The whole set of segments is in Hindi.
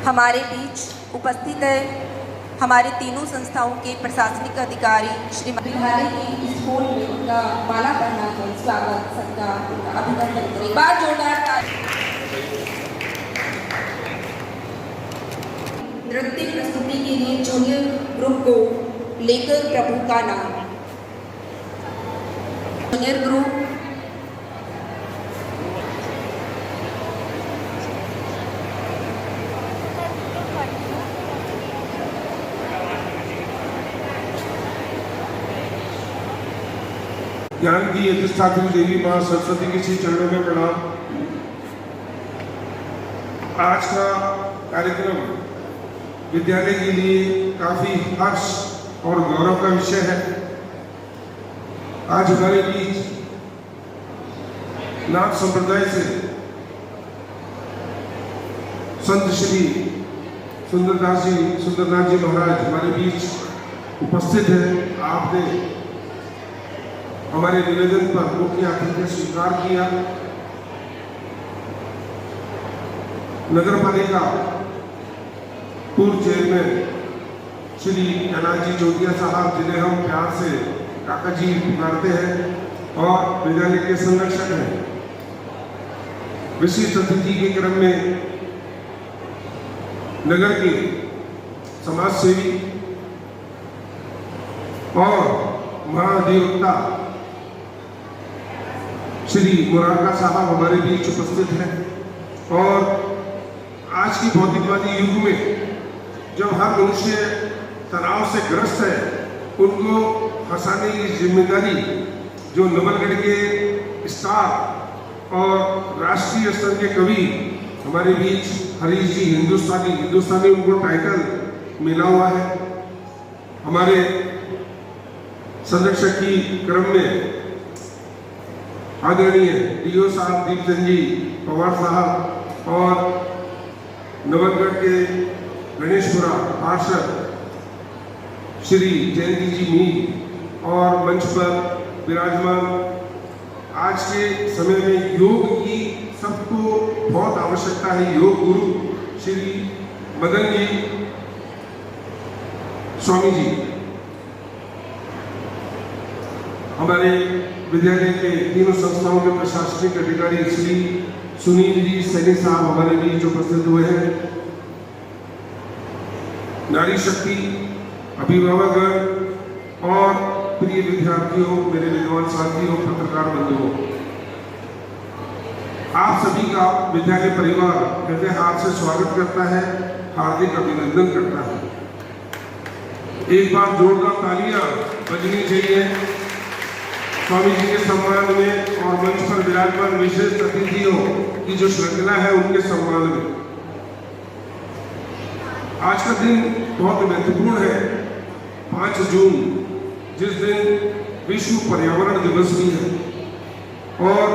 हमारे बीच उपस्थित है हमारे तीनों संस्थाओं के प्रशासनिक अधिकारी श्री विद्यालय की स्कूल में उनका माला पहनाकर स्वागत सत्कार उनका अभिनंदन करें। बार जोरदार नृत्य प्रस्तुति के लिए जूनियर ग्रुप को लेकर प्रभु का नाम। जूनियर ग्रुप ज्ञान की अधिष्ठात्री देवी माँ सरस्वती के श्री चरणों में प्रणाम। आज का कार्यक्रम विद्यालय के लिए काफी हर्ष और गौरव का विषय है। आज हमारे बीच नाथ संप्रदाय से संत श्री सुंदरदास जी महाराज हमारे बीच उपस्थित हैं। आपने हमारे निवेदन पर मुख्य अतिथि स्वीकार किया। नगर पालिका पूर्व चेयरमैन श्री अनाजी जोतिया साहब, जिन्हें हम प्यार से काका जी पुकारते हैं और विद्यालय के संरक्षक हैं, विशिष्ट अतिथि के क्रम में नगर के समाज सेवी और महाधिवक्ता श्री मुरारका साहब हमारे बीच उपस्थित हैं। और आज की भौतिकवादी युग में जब हर मनुष्य तनाव से ग्रस्त है, उनको हंसाने की जिम्मेदारी जो नवलगढ़ के स्टार और राष्ट्रीय स्तर के कवि हमारे बीच हरीश जी हिंदुस्तानी उनको टाइटल मिला हुआ है। हमारे संरक्षक की क्रम में आदरणीय डीओ साहब दीपचंद जी पवार साहब और नवलगढ़ के गणेशपुरा पार्षद श्री जयंती जी मी और मंच पर विराजमान। आज के समय में योग की सबको बहुत आवश्यकता है। योग गुरु श्री मदन जी स्वामी जी, हमारे विद्यालय के तीनों संस्थाओं के प्रशासनिक अधिकारी श्री सुनील जी सैनी साहब हमारे बीच उपस्थित हुए हैं। नारी शक्ति, अभिभावकगण और प्रिय विद्यार्थियों, मेरे विद्वान साथियों, पत्रकार बंधुओं, आप सभी का विद्यालय परिवार हृदय हाथ से स्वागत करता है, हार्दिक अभिनंदन करता है। एक बार जोरदार तालियां बजनी चाहिए स्वामी जी के सम्मान में और मंच पर विराजमान विशेष अतिथियों की जो श्रृंखला है उनके सम्मान में। आज का दिन बहुत महत्वपूर्ण है, 5 जून, जिस दिन विश्व पर्यावरण दिवस भी है। और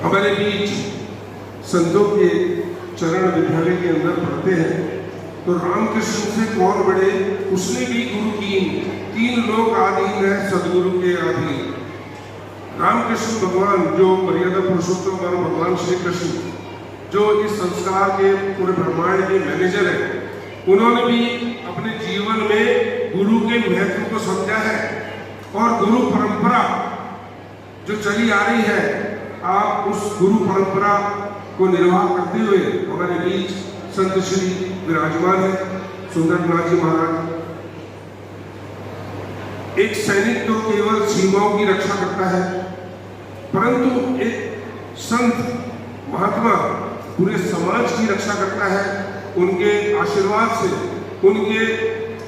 हमारे बीच संतों के चरण विद्यालय के अंदर पढ़ते हैं, तो रामकृष्ण से कौन बड़े, उसने भी गुरु कीन, 3 लोग आधीन है सदगुरु के अधीन। रामकृष्ण भगवान जो मर्यादा पुरुषोत्तम भगवान श्री कृष्ण, जो इस संस्कार के पूरे ब्रह्मांड के मैनेजर है, उन्होंने भी अपने जीवन में गुरु के महत्व को समझा है। और गुरु परंपरा जो चली आ रही है, आप उस गुरु परंपरा को निर्वाह करते हुए हमारे बीच संत श्री विराजमान है। सुंदरनाथ जी महाराज, एक सैनिक तो केवल सीमाओं की रक्षा करता है, परंतु एक संत महात्मा पूरे समाज की रक्षा करता है। उनके आशीर्वाद से, उनके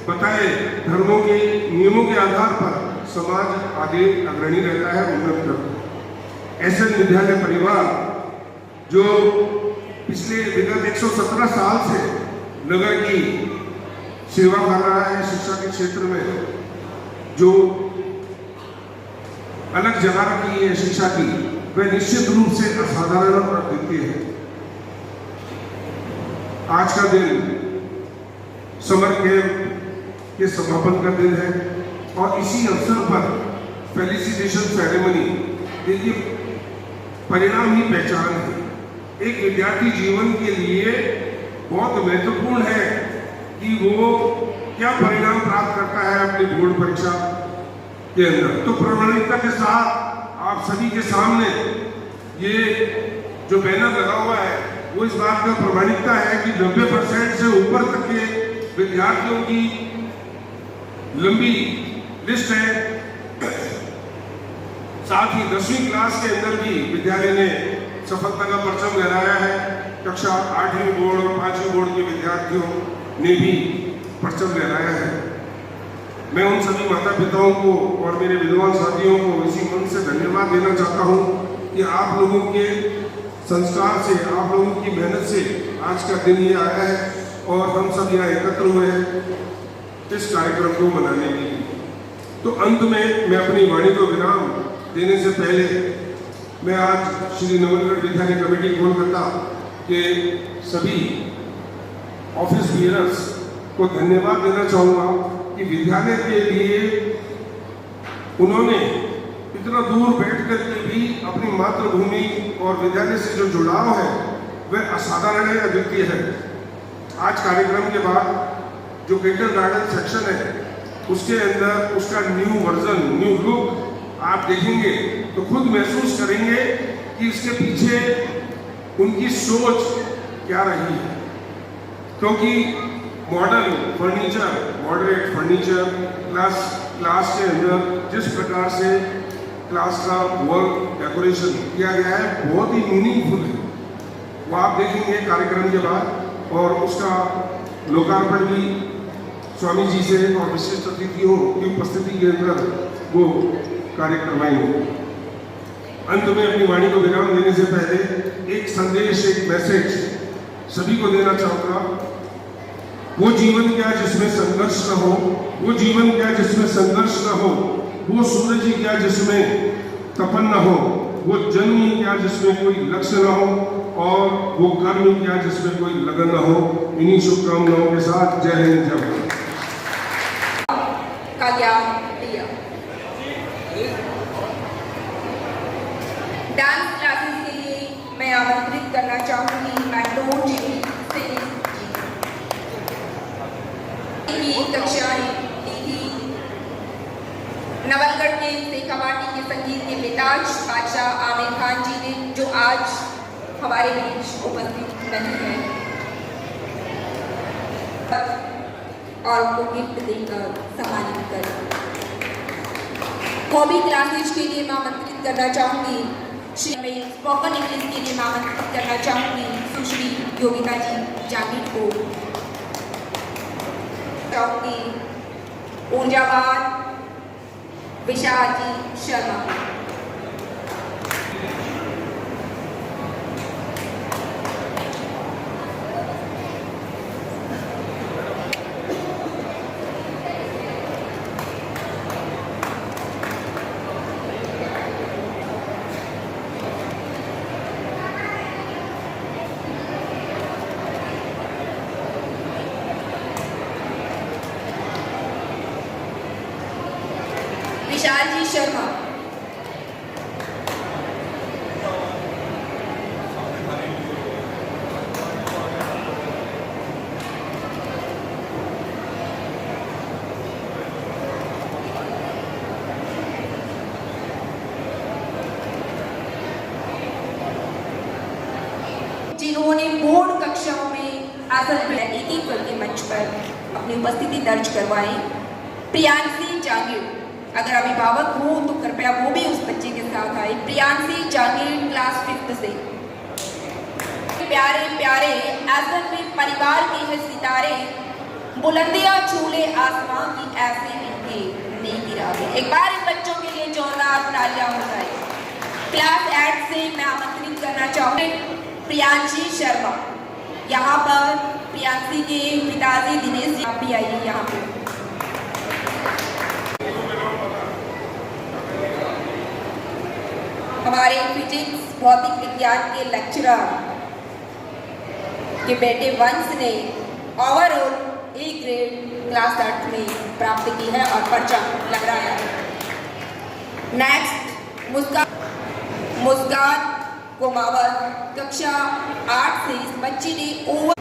बताए धर्मों के नियमों के आधार पर समाज आगे अग्रणी रहता है, उन्नत करता है। ऐसे विद्यालय परिवार जो पिछले विगत 117 साल से नगर की सेवा कर रहा है, शिक्षा के क्षेत्र में जो अलग जगह रखी है शिक्षा की, वह निश्चित रूप से असाधारण और अद्वितीय है। आज का दिन समर कैंप के समापन का दिन है और इसी अवसर पर फेलिसिटेशन सेरेमनी, देखिए परिणाम ही पहचान है। एक विद्यार्थी जीवन के लिए बहुत महत्वपूर्ण है कि वो क्या परिणाम प्राप्त करता है अपनी बोर्ड परीक्षा के अंदर। तो प्रामाणिकता के साथ आप सभी के सामने ये जो बैनर लगा हुआ है वो इस बात का प्रामाणिकता है कि 90% से ऊपर तक के विद्यार्थियों की लंबी लिस्ट है। साथ ही 10वीं क्लास के अंदर भी विद्यालय ने सफलता का परचम लहराया है। कक्षा 8वीं बोर्ड और 5वीं बोर्ड के विद्यार्थियों ने भी परचम लहराया है। मैं उन सभी माता पिताओं को और मेरे विद्वान साथियों को इसी मन से धन्यवाद देना चाहता हूँ कि आप लोगों के संस्कार से, आप लोगों की मेहनत से आज का दिन ये आया है और हम सब यहाँ एकत्र हुए हैं इस कार्यक्रम को मनाने के लिए। तो अंत में मैं अपनी वाणी को विराम देने से पहले मैं आज श्री नवलगढ़ विद्यालय कमेटी कोलकाता के सभी ऑफिस बियरर्स को धन्यवाद देना चाहूँगा कि विद्यालय के लिए उन्होंने इतना दूर बैठ कर के भी अपनी मातृभूमि और विद्यालय से जो जुड़ाव है वह असाधारण है, अद्वितीय है। आज कार्यक्रम के बाद जो किंडर गार्डन सेक्शन है उसके अंदर उसका न्यू वर्जन, न्यू लुक आप देखेंगे तो खुद महसूस करेंगे कि इसके पीछे उनकी सोच क्या रही है। क्योंकि modern furniture, moderate furniture, class के अंदर जिस प्रकार से क्लास का वर्क डेकोरेशन किया गया है बहुत ही मीनिंगफुल है। वो आप देखेंगे कार्यक्रम के बाद और उसका लोकार्पण भी स्वामी जी से और विशिष्ट अतिथियों की उपस्थिति के अंदर वो कार्य करवाएंगे। अंत में अपनी वाणी को विराम देने से पहले एक संदेश, एक मैसेज सभी को देना चाहूँगा। वो जीवन क्या जिसमें संघर्ष न हो, वो जीवन क्या जिसमें संघर्ष न हो, वो सूरज ही क्या जिसमें तपन न हो, वो जन्म ही क्या जिसमें कोई लक्ष्य न हो और वो कर्म ही क्या जिसमें कोई लगन न हो। इन्हीं शुभकामनाओं के साथ जय हिंद, जय भारत। का ज्ञान दिया। डांस क्लासेस के लिए मैं आमंत्रित करना चाहूंगी मैकडोर जी की कक्षाएं दी थी। नवलगढ़ के शेखावाटी के संगीत के बेताज बादशाह आमिर खान जी ने जो आज हमारे बीच उपस्थित नहीं है और उनको गिफ्ट देकर सम्मानित करें। हॉबी क्लासेज के लिए मैं आमंत्रित करना चाहूँगी श्री स्पोकन इंग्लिश के लिए मैं आमंत्रित करना चाहूँगी सुश्री योगिता जी जागीर को। चाहूँगी ऊर्जावान विशाल जी शर्मा। विशाल जी शर्मा। जिन्होंने बोर्ड कक्षाओं में आसन के मंच पर अपनी उपस्थिति दर्ज करवाई। प्रियांशी जागीर, अगर अभिभावक हो तो कृपया वो भी उस बच्चे के साथ आए। प्रियांशी जागीर क्लास 5th से। प्यारे प्यारे आसन में परिवार के हैं सितारे, बुलंदियां छूले आसमां की ऐसे इनके नहीं गिरावे। एक बार इन बच्चों के लिए जोरदार तालियां हो जाए। क्लास 8 से मैं आमंत्रित करना चाहूँगी प्रियांशी शर्मा। यहाँ पर प्रियांशी के पिताजी दिनेश जी आप भी आइए यहाँ पे। हमारे फिजिक्स भौतिक विज्ञान के लेक्चरर के बेटे वंश ने ओवरऑल ए ग्रेड क्लास 8 में प्राप्त की है और पर्चा लग रहा है। नेक्स्ट मुस्कान कोमावत कक्षा 8 से इस बच्ची ने ओवर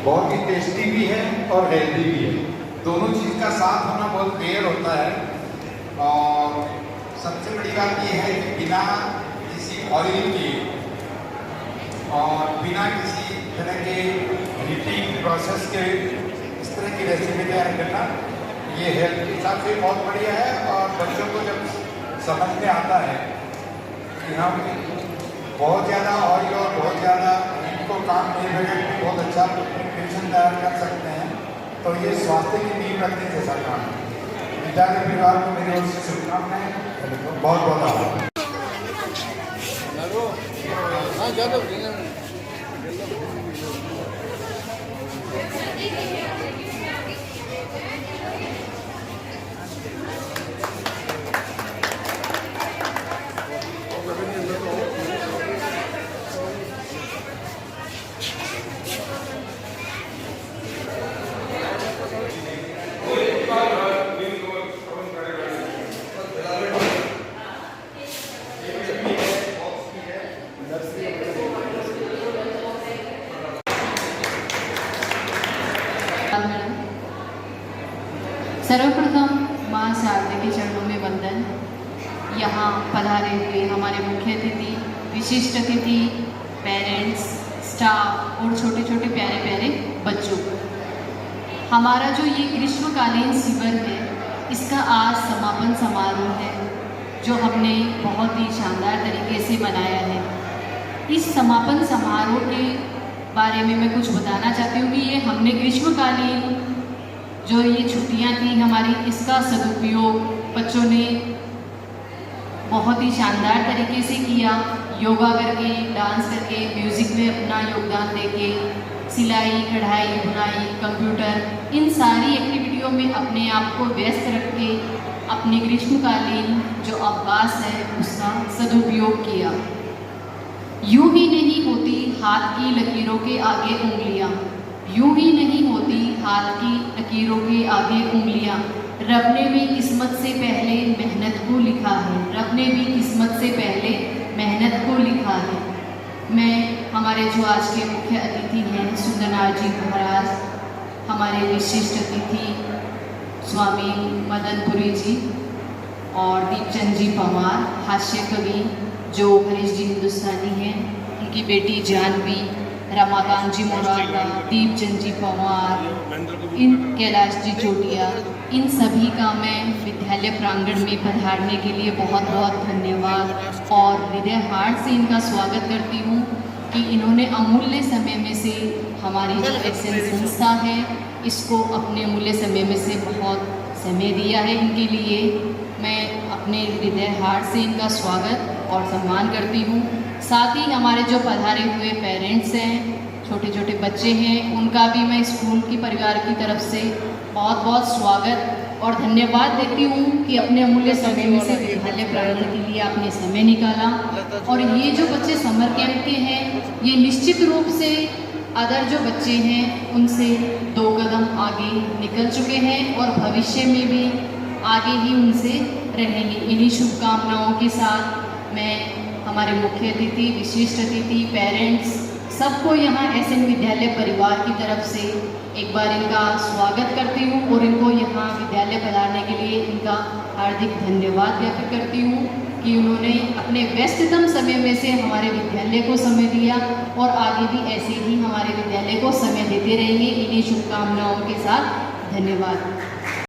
बहुत ही टेस्टी भी है और हेल्दी भी है। दोनों चीज़ का साथ होना बहुत रेयर होता है। और सबसे बड़ी बात ये है कि बिना किसी ऑयल के और बिना किसी तरह के हीटिंग प्रोसेस के इस तरह की रेसिपी तैयार करना ये हेल्थ के हिसाब से बहुत बढ़िया है। और बच्चों को जब समझ में आता है कि हम बहुत ज़्यादा ऑयल और बहुत ज़्यादा को काम नहीं बगैर बहुत अच्छा न्यूट्रिशन तैयार कर सकते हैं, तो ये स्वास्थ्य की नींव रखने जैसा काम है। विद्यालय परिवार को मेरी ओर से शुभकामनाएं, बहुत बहुत आभार। सर्वप्रथम माँ शारदा के चरणों में वंदन। यहाँ पधारे हुए हमारे मुख्य अतिथि, विशिष्ट अतिथि, पेरेंट्स, स्टाफ और छोटे छोटे प्यारे प्यारे बच्चों, हमारा जो ये ग्रीष्मकालीन शिविर है इसका आज समापन समारोह है जो हमने बहुत ही शानदार तरीके से मनाया है। इस समापन समारोह के बारे में मैं कुछ बताना चाहती हूँ कि ये हमने ग्रीष्मकालीन जो ये छुट्टियां थी हमारी, इसका सदुपयोग बच्चों ने बहुत ही शानदार तरीके से किया। योगा करके, डांस करके, म्यूज़िक में अपना योगदान देके, सिलाई, कढ़ाई, बुनाई, कंप्यूटर, इन सारी एक्टिविटियों में अपने आप को व्यस्त रख के अपनी ग्रीष्मकालीन जो अवकाश है उसका सदुपयोग किया। यूं ही नहीं होती हाथ की लकीरों के आगे उंगलियां, यूं ही नहीं होती हाथ की लकीरों के आगे उंगलियां। रब ने भी किस्मत से पहले मेहनत को लिखा है, रब ने भी किस्मत से पहले मेहनत को लिखा है। मैं हमारे जो आज के मुख्य अतिथि हैं सुंदरनाथ जी महाराज, हमारे विशिष्ट अतिथि स्वामी मदनपुरी जी और दीपचंद जी पंवार, हास्य कवि जो हरीश जी हिंदुस्तानी हैं, उनकी बेटी जानवी, रमाकांत जी मोरारका, दीपचंद जी पंवार, इन कैलाश जी चोटिया, इन सभी का मैं विद्यालय प्रांगण में पधारने के लिए बहुत बहुत धन्यवाद और हृदय हार्ट से इनका स्वागत करती हूँ कि इन्होंने अमूल्य समय में से हमारी जो एक्सेल संस्था है इसको अपने मूल्य समय में से बहुत समय दिया है। इनके लिए मैं अपने हृदय हार्ट से इनका स्वागत और सम्मान करती हूँ। साथ ही हमारे जो पधारे हुए पेरेंट्स हैं, छोटे छोटे बच्चे हैं, उनका भी मैं स्कूल की परिवार की तरफ से बहुत बहुत स्वागत और धन्यवाद देती हूँ कि अपने अमूल्य समय में से विद्यालय प्रांगण के लिए आपने समय निकाला। और ये जो बच्चे समर कैंप के हैं ये निश्चित रूप से अदर जो बच्चे हैं उनसे 2 कदम आगे निकल चुके हैं और भविष्य में भी आगे ही उनसे रहेंगे। इन्हीं शुभकामनाओं के साथ मैं हमारे मुख्य अतिथि, विशिष्ट अतिथि, पेरेंट्स सबको यहाँ एसएन विद्यालय परिवार की तरफ से एक बार इनका स्वागत करती हूँ और इनको यहाँ विद्यालय पधारने के लिए इनका हार्दिक धन्यवाद व्यक्त करती हूँ कि उन्होंने अपने व्यस्ततम समय में से हमारे विद्यालय को समय दिया और आगे भी ऐसे ही हमारे विद्यालय को समय देते रहेंगे। इन्हीं शुभकामनाओं के साथ धन्यवाद।